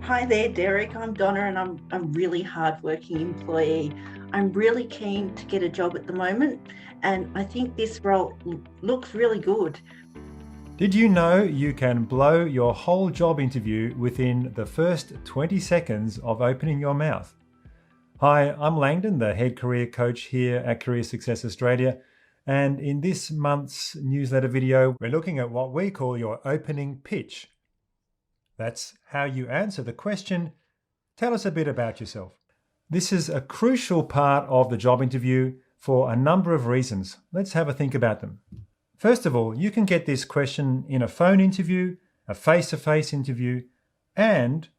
Hi there, Derek. I'm Donna and I'm a really hard-working employee. I'm really keen to get a job at the moment and I think this role looks really good. Did you know you can blow your whole job interview within the first 20 seconds of opening your mouth? Hi, I'm Langdon, the head career coach here at Career Success Australia. And in this month's newsletter video, we're looking at what we call your opening pitch. That's how you answer the question, tell us a bit about yourself. This is a crucial part of the job interview for a number of reasons. Let's have a think about them. First of all, you can get this question in a phone interview, a face-to-face interview, and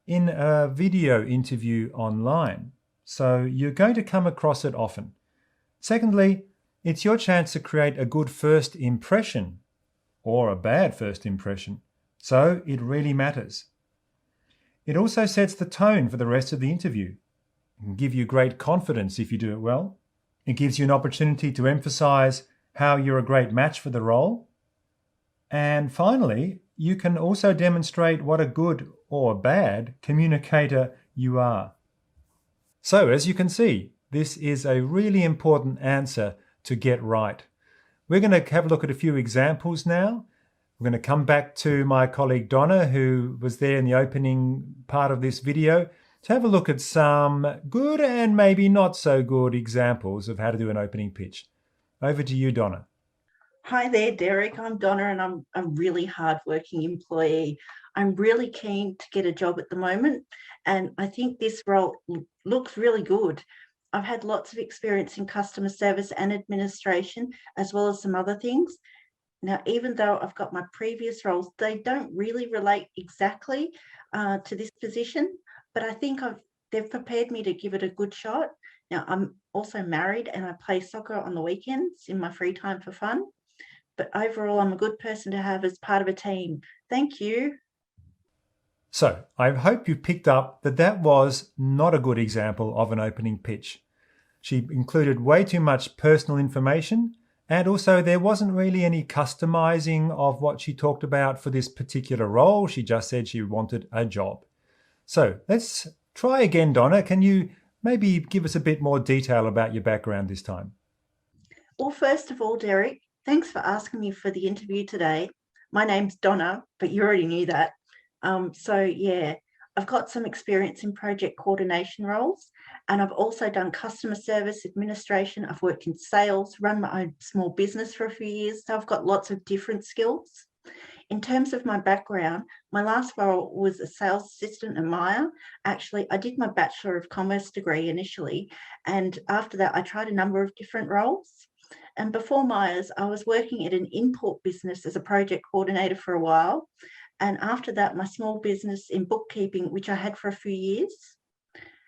in a video interview online. So you're going to come across it often. Secondly, it's your chance to create a good first impression or a bad first impression. So it really matters. It also sets the tone for the rest of the interview. It can give you great confidence if you do it well. It gives you an opportunity to emphasize how you're a great match for the role. And finally, you can also demonstrate what a good or bad communicator you are. So as you can see, this is a really important answer to get right. We're going to have a look at a few examples now. We're going to come back to my colleague Donna, who was there in the opening part of this video, to have a look at some good and maybe not so good examples of how to do an opening pitch. Over to you, Donna. Hi there, Derek. I'm Donna and I'm a really hard-working employee. I'm really keen to get a job at the moment and I think this role looks really good. I've had lots of experience in customer service and administration, as well as some other things. Now, even though I've got my previous roles, they don't really relate exactly to this position, but I think they've prepared me to give it a good shot. Now, I'm also married and I play soccer on the weekends in my free time for fun. But overall, I'm a good person to have as part of a team. Thank you. So I hope you picked up that that was not a good example of an opening pitch. She included way too much personal information, and also there wasn't really any customizing of what she talked about for this particular role. She just said she wanted a job. So let's try again, Donna. Can you maybe give us a bit more detail about your background this time? Well, first of all, Derek, thanks for asking me for the interview today. My name's Donna, but you already knew that. Yeah, I've got some experience in project coordination roles, and I've also done customer service administration. I've worked in sales, run my own small business for a few years, so I've got lots of different skills. In terms of my background, my last role was a sales assistant at Myer. Actually, I did my Bachelor of Commerce degree initially, and after that, I tried a number of different roles. And before Myers, I was working at an import business as a project coordinator for a while. And after that, my small business in bookkeeping, which I had for a few years.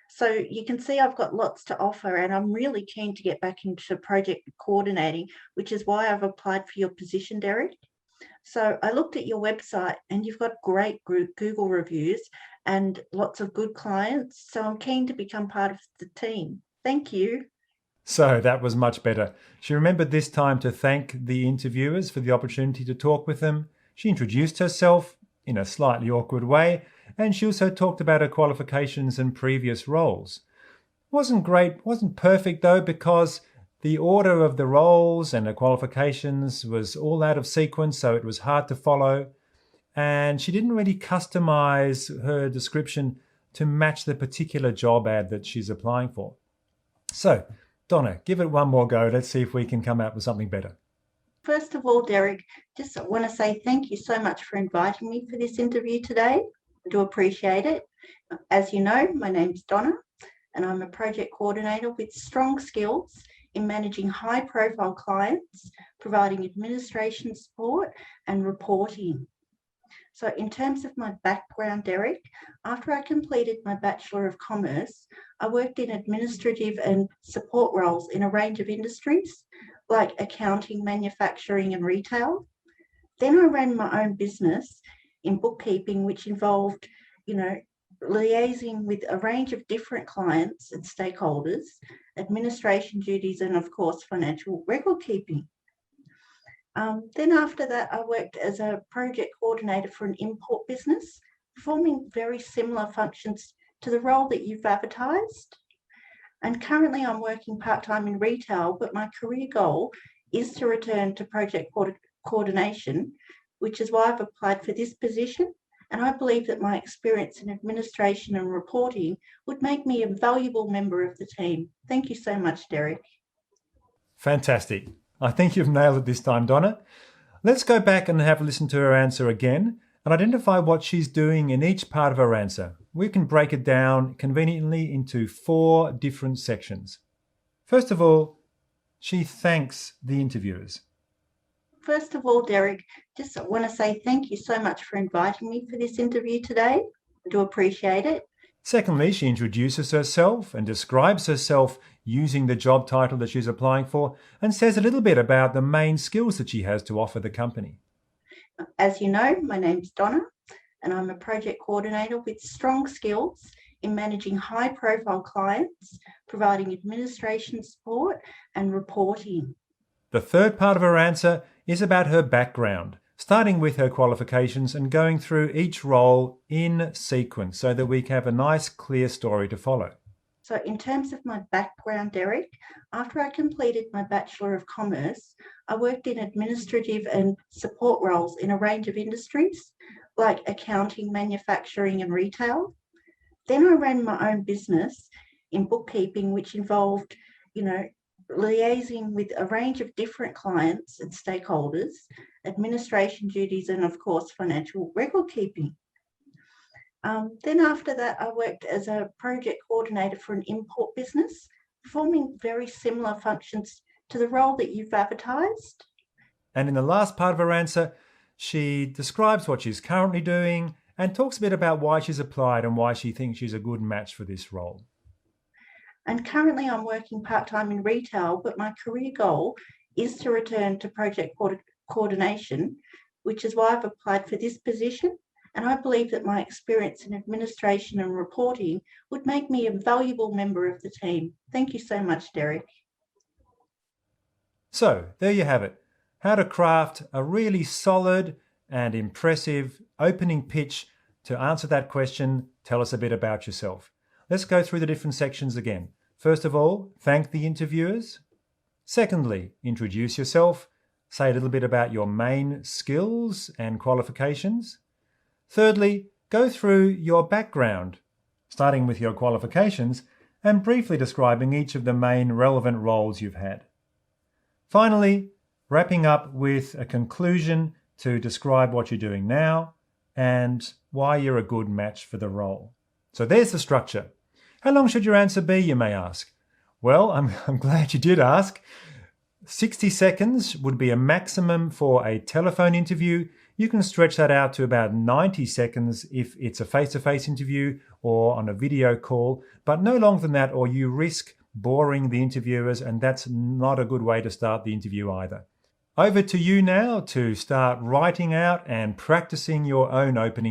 So you can see I've got lots to offer and I'm really keen to get back into project coordinating, which is why I've applied for your position, Derek. So I looked at your website and you've got great Google reviews and lots of good clients. So I'm keen to become part of the team. Thank you. So that was much better. She remembered this time to thank the interviewers for the opportunity to talk with them. She introduced herself in a slightly awkward way, and she also talked about her qualifications and previous roles. Wasn't great, wasn't perfect though, because the order of the roles and the qualifications was all out of sequence, so it was hard to follow. And she didn't really customize her description to match the particular job ad that she's applying for. So, Donna, give it one more go. Let's see if we can come out with something better. First of all, Derek, just want to say thank you so much for inviting me for this interview today. I do appreciate it. As you know, my name's Donna and I'm a project coordinator with strong skills in managing high-profile clients, providing administration support and reporting. So in terms of my background, Derek, after I completed my Bachelor of Commerce, I worked in administrative and support roles in a range of industries like accounting, manufacturing and retail. Then I ran my own business in bookkeeping, which involved, liaising with a range of different clients and stakeholders, administration duties, and of course, financial record keeping. Then after that, I worked as a project coordinator for an import business performing very similar functions to the role that you've advertised. And currently I'm working part-time in retail, but my career goal is to return to project coordination, which is why I've applied for this position. And I believe that my experience in administration and reporting would make me a valuable member of the team. Thank you so much, Derek. Fantastic. I think you've nailed it this time, Donna. Let's go back and have a listen to her answer again and identify what she's doing in each part of her answer. We can break it down conveniently into 4 different sections. First of all, she thanks the interviewers. First of all, Derek, just want to say thank you so much for inviting me for this interview today. I do appreciate it. Secondly, she introduces herself and describes herself using the job title that she's applying for and says a little bit about the main skills that she has to offer the company. As you know, my name's Donna, and I'm a project coordinator with strong skills in managing high-profile clients, providing administration support and reporting. The third part of her answer is about her background, starting with her qualifications and going through each role in sequence so that we can have a nice, clear story to follow. So in terms of my background, Derek, after I completed my Bachelor of Commerce, I worked in administrative and support roles in a range of industries like accounting, manufacturing and retail. Then I ran my own business in bookkeeping, which involved, liaising with a range of different clients and stakeholders, administration duties, and of course, financial record keeping. Then after that, I worked as a project coordinator for an import business, performing very similar functions to the role that you've advertised. And in the last part of her answer, she describes what she's currently doing and talks a bit about why she's applied and why she thinks she's a good match for this role. And currently I'm working part-time in retail, but my career goal is to return to project coordination, which is why I've applied for this position. And I believe that my experience in administration and reporting would make me a valuable member of the team. Thank you so much, Derek. So there you have it. How to craft a really solid and impressive opening pitch to answer that question. Tell us a bit about yourself. Let's go through the different sections again. First of all, thank the interviewers. Secondly, introduce yourself. Say a little bit about your main skills and qualifications. Thirdly, go through your background, starting with your qualifications and briefly describing each of the main relevant roles you've had. Finally, wrapping up with a conclusion to describe what you're doing now and why you're a good match for the role. So there's the structure. How long should your answer be, you may ask? Well, I'm glad you did ask. 60 seconds would be a maximum for a telephone interview. You can stretch that out to about 90 seconds if it's a face-to-face interview or on a video call, but no longer than that or you risk boring the interviewers, and that's not a good way to start the interview either. Over to you now to start writing out and practicing your own opening